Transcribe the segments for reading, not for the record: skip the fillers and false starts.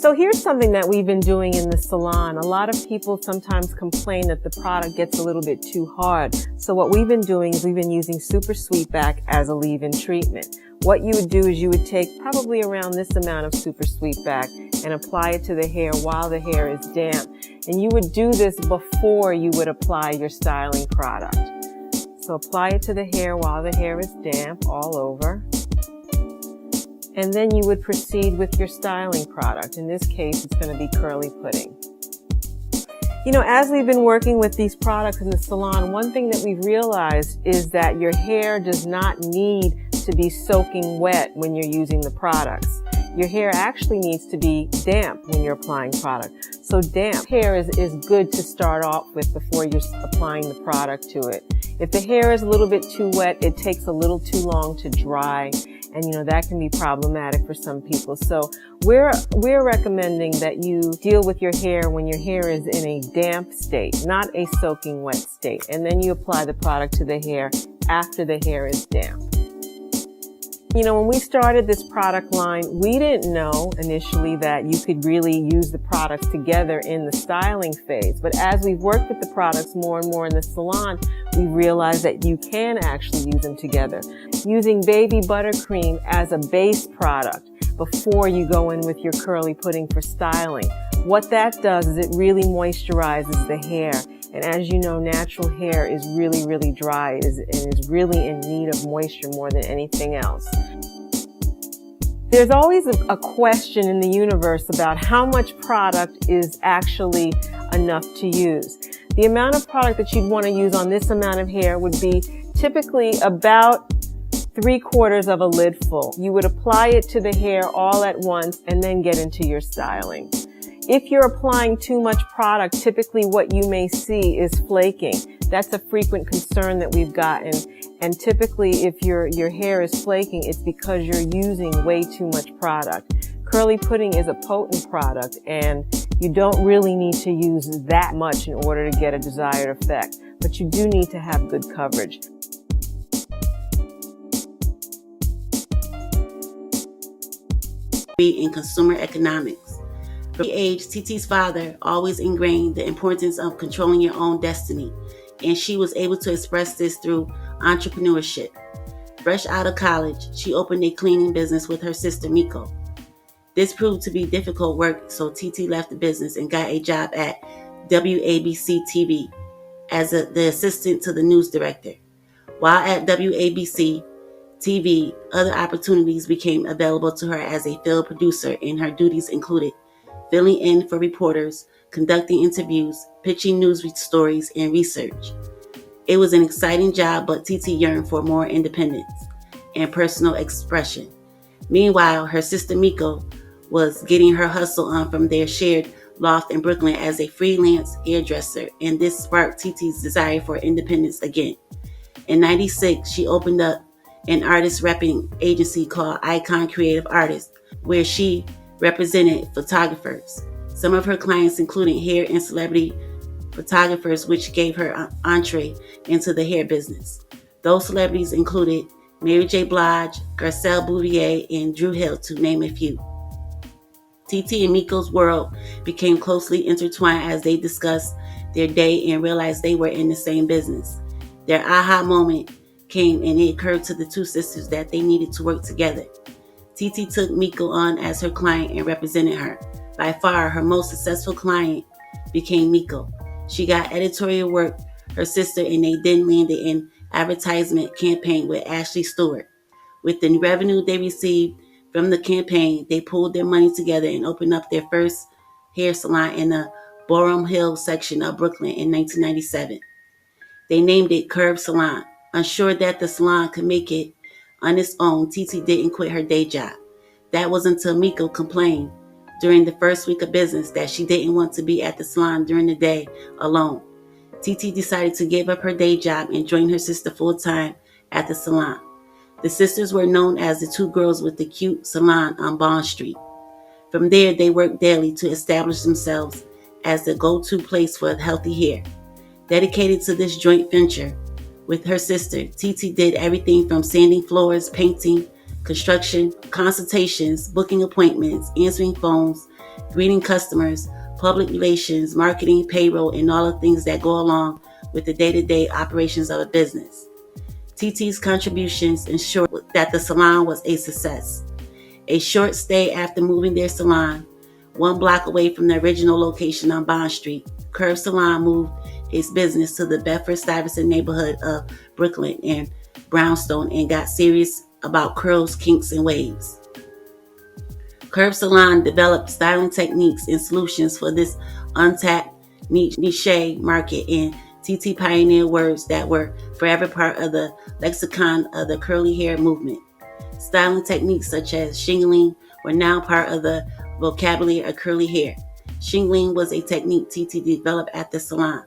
So here's something that we've been doing in the salon. A lot of people sometimes complain that the product gets a little bit too hard. So what we've been doing is we've been using Super Sweetback as a leave-in treatment. What you would do is you would take probably around this amount of Super Sweetback and apply it to the hair while the hair is damp. And you would do this before you would apply your styling product. So apply it to the hair while the hair is damp all over. And then you would proceed with your styling product. In this case, it's going to be curly pudding. You know, as we've been working with these products in the salon, one thing that we've realized is that your hair does not need to be soaking wet when you're using the products. Your hair actually needs to be damp when you're applying product. So damp hair is good to start off with before you're applying the product to it. If the hair is a little bit too wet, it takes a little too long to dry. And you know, that can be problematic for some people. So we're recommending that you deal with your hair when your hair is in a damp state, not a soaking wet state. And then you apply the product to the hair after the hair is damp. You know, when we started this product line, we didn't know initially that you could really use the products together in the styling phase. But as we've worked with the products more and more in the salon, we realized that you can actually use them together. Using baby buttercream as a base product before you go in with your curly pudding for styling. What that does is it really moisturizes the hair. And as you know, natural hair is really, really dry and is really in need of moisture more than anything else. There's always a question in the universe about how much product is actually enough to use. The amount of product that you'd want to use on this amount of hair would be typically about 3/4 of a lid full. You would apply it to the hair all at once and then get into your styling. If you're applying too much product, typically what you may see is flaking. That's a frequent concern that we've gotten. And typically if your hair is flaking, it's because you're using way too much product. Curly pudding is a potent product and you don't really need to use that much in order to get a desired effect. But you do need to have good coverage. In consumer economics. From the age, Titi's father always ingrained the importance of controlling your own destiny, and she was able to express this through entrepreneurship. Fresh out of college, she opened a cleaning business with her sister Miko. This proved to be difficult work, so Titi left the business and got a job at WABC TV as the assistant to the news director. While at WABC TV, other opportunities became available to her as a field producer, and her duties included filling in for reporters, conducting interviews, pitching news stories, and research. It was an exciting job, but Titi yearned for more independence and personal expression. Meanwhile, her sister Miko was getting her hustle on from their shared loft in Brooklyn as a freelance hairdresser, and this sparked Titi's desire for independence again. In '96, she opened up an artist repping agency called Icon Creative Artists, where she represented photographers. Some of her clients included hair and celebrity photographers, which gave her entree into the hair business. Those celebrities included Mary J. Blige, Garcelle Bouvier, and Drew Hill, to name a few. Titi and Miko's world became closely intertwined as they discussed their day and realized they were in the same business. Their aha moment came, and it occurred to the two sisters that they needed to work together. Titi took Miko on as her client and represented her. By far, her most successful client became Miko. She got editorial work, her sister, and they then landed an advertisement campaign with Ashley Stewart. With the revenue they received from the campaign, they pulled their money together and opened up their first hair salon in the Boerum Hill section of Brooklyn in 1997. They named it Curve Salon. Unsure that the salon could make it on its own, Titi didn't quit her day job. That was until Miko complained during the first week of business that she didn't want to be at the salon during the day alone. Titi decided to give up her day job and join her sister full-time at the salon. The sisters were known as the two girls with the cute salon on Bond Street. From there, they worked daily to establish themselves as the go-to place for healthy hair. Dedicated to this joint venture with her sister, Titi did everything from sanding floors, painting, construction, consultations, booking appointments, answering phones, greeting customers, public relations, marketing, payroll, and all the things that go along with the day-to-day operations of a business. Titi's contributions ensured that the salon was a success. A short stay after moving their salon, 1 block away from the original location on Bond Street, Curve Salon moved its business to the Bedford-Stuyvesant neighborhood of Brooklyn and Brownstone and got serious about curls, kinks, and waves. Curve Salon developed styling techniques and solutions for this untapped niche market, and Titi pioneered words that were forever part of the lexicon of the curly hair movement. Styling techniques such as shingling were now part of the vocabulary of curly hair. Shingling was a technique Titi developed at the salon.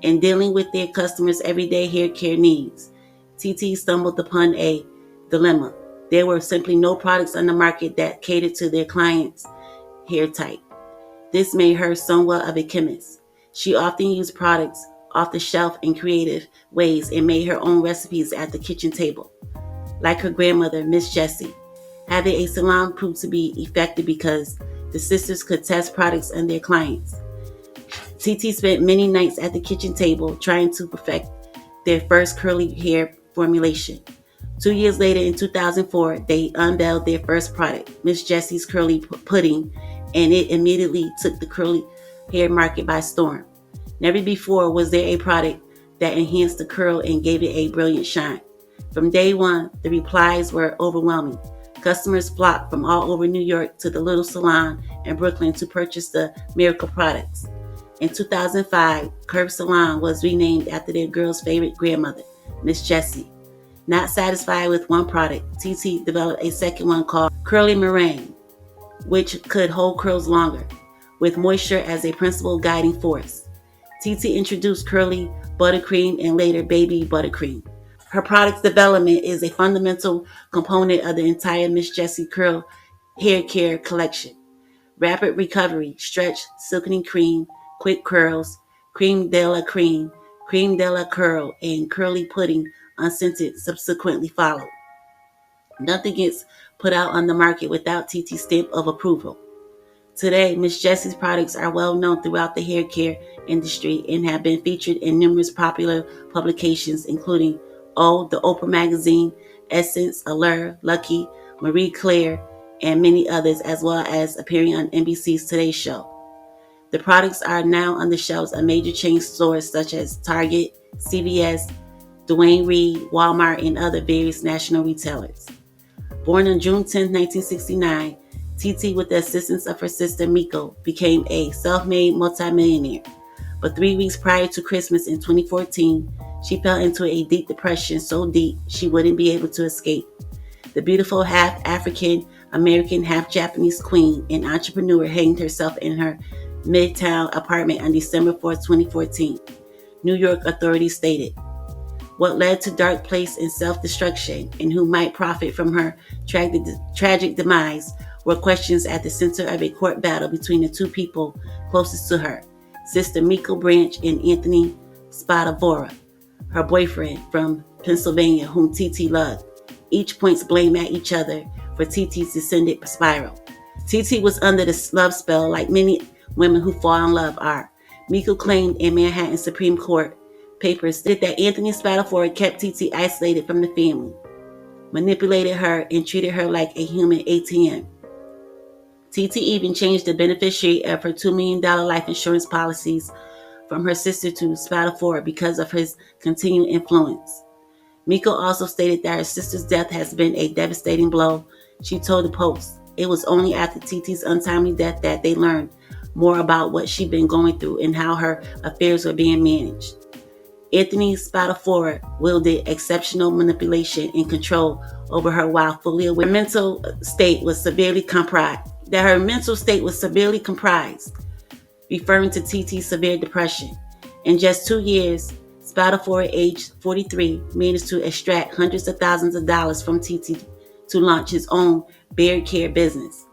In dealing with their customers' everyday hair care needs, Titi stumbled upon a dilemma. There were simply no products on the market that catered to their clients' hair type. This made her somewhat of a chemist. She often used products off the shelf in creative ways and made her own recipes at the kitchen table. Like her grandmother, Miss Jessie, having a salon proved to be effective because the sisters could test products on their clients. Titi spent many nights at the kitchen table trying to perfect their first curly hair formulation. 2 years later, in 2004, they unveiled their first product, Miss Jessie's Curly Pudding, and it immediately took the curly hair market by storm. Never before was there a product that enhanced the curl and gave it a brilliant shine. From day one, the replies were overwhelming. Customers flocked from all over New York to the little salon in Brooklyn to purchase the miracle products. In 2005, Curve Salon was renamed after their girl's favorite grandmother, Miss Jessie. Not satisfied with one product, Titi developed a second one called Curly Meringue, which could hold curls longer, with moisture as a principal guiding force. Titi introduced Curly Buttercream and later Baby Buttercream. Her product development is a fundamental component of the entire Miss Jessie Curl hair care collection. Rapid recovery, stretch, silkening cream, quick curls, creme de la curl, and curly pudding unscented subsequently followed. Nothing gets put out on the market without Titi's stamp of approval. Today, Miss Jessie's products are well known throughout the hair care industry and have been featured in numerous popular publications, including the Oprah Magazine, Essence, Allure, Lucky, Marie Claire, and many others, as well as appearing on NBC's Today Show. The products are now on the shelves of major chain stores such as Target, CVS, Duane Reade, Walmart, and other various national retailers. Born on June 10, 1969, Titi, with the assistance of her sister Miko, became a self-made multimillionaire. But 3 weeks prior to Christmas in 2014, she fell into a deep depression so deep she wouldn't be able to escape. The beautiful half African American, half Japanese queen and entrepreneur hanged herself in her Midtown apartment on December 4, 2014. New York authorities stated. What led to dark place and self-destruction, and who might profit from her tragic demise, were questions at the center of a court battle between the two people closest to her, Sister Titi Branch and Anthony Spadavora, her boyfriend from Pennsylvania, whom Titi loved. Each points blame at each other for Titi's descendant spiral. Titi was under the love spell like many women who fall in love are. Miko claimed in Manhattan Supreme Court papers that Anthony Spadafora kept Titi isolated from the family, manipulated her, and treated her like a human ATM. Titi even changed the beneficiary of her $2 million life insurance policies from her sister to Spadafora because of his continued influence. Miko also stated that her sister's death has been a devastating blow. She told the Post, it was only after Titi's untimely death that they learned more about what she'd been going through and how her affairs were being managed. Anthony Spadafora wielded exceptional manipulation and control over her while fully aware her mental state was severely compromised, referring to Titi's severe depression. In just 2 years, Spadafora, aged 43, managed to extract hundreds of thousands of dollars from Titi to launch his own beard care business,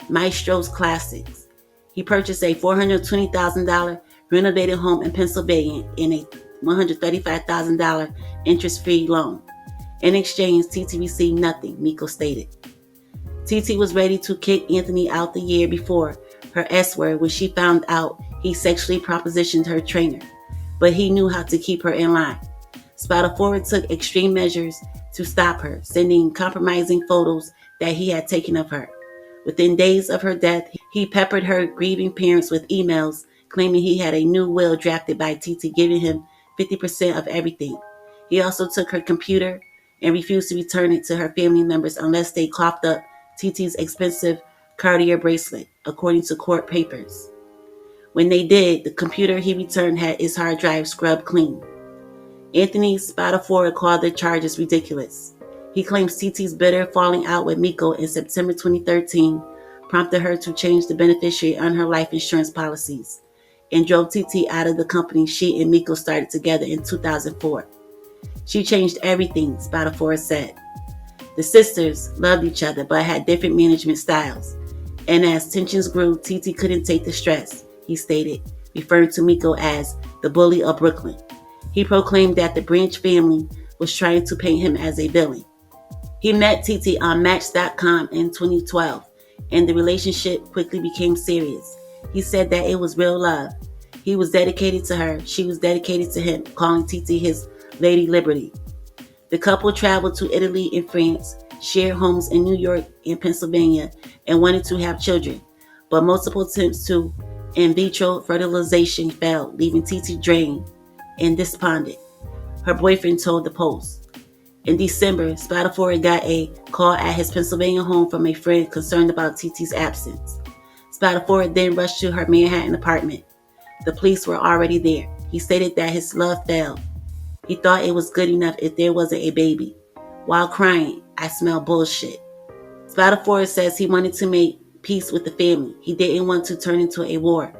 Maestro's Classics. He purchased a $420,000 renovated home in Pennsylvania in a $135,000 interest-free loan. In exchange, Titi received nothing, Miko stated. Titi was ready to kick Anthony out the year before, her S-word, when she found out he sexually propositioned her trainer. But he knew how to keep her in line. Spadafora took extreme measures to stop her, sending compromising photos that he had taken of her. Within days of her death, he peppered her grieving parents with emails claiming he had a new will drafted by Titi giving him 50% of everything. He also took her computer and refused to return it to her family members unless they coughed up Titi's expensive Cartier bracelet, according to court papers. When they did, the computer he returned had its hard drive scrubbed clean. Anthony Spadafora called the charges ridiculous. He claims Titi's bitter falling out with Miko in September 2013 prompted her to change the beneficiary on her life insurance policies and drove Titi out of the company she and Miko started together in 2004. She changed everything, Spadafora said. The sisters loved each other but had different management styles. And as tensions grew, Titi couldn't take the stress, he stated, referring to Miko as the bully of Brooklyn. He proclaimed that the Branch family was trying to paint him as a villain. He met Titi on Match.com in 2012, and the relationship quickly became serious. He said that it was real love. He was dedicated to her. She was dedicated to him, calling Titi his Lady Liberty. The couple traveled to Italy and France, shared homes in New York and Pennsylvania, and wanted to have children. But multiple attempts to in vitro fertilization failed, leaving Titi drained and despondent, her boyfriend told the Post. In December, Spadafora got a call at his Pennsylvania home from a friend concerned about Titi's absence. Spadafora then rushed to her Manhattan apartment. The police were already there. He stated that his love failed. He thought it was good enough if there wasn't a baby. While crying, I smell bullshit. Spadafora says he wanted to make peace with the family. He didn't want to turn into a war.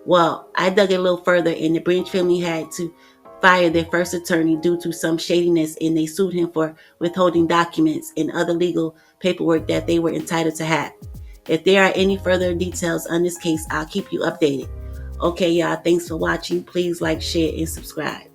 Well, I dug a little further and the Branch family had to fire their first attorney due to some shadiness, and they sued him for withholding documents and other legal paperwork that they were entitled to have. If there are any further details on this case, I'll keep you updated. Okay, y'all, thanks for watching. Please like, share, and subscribe.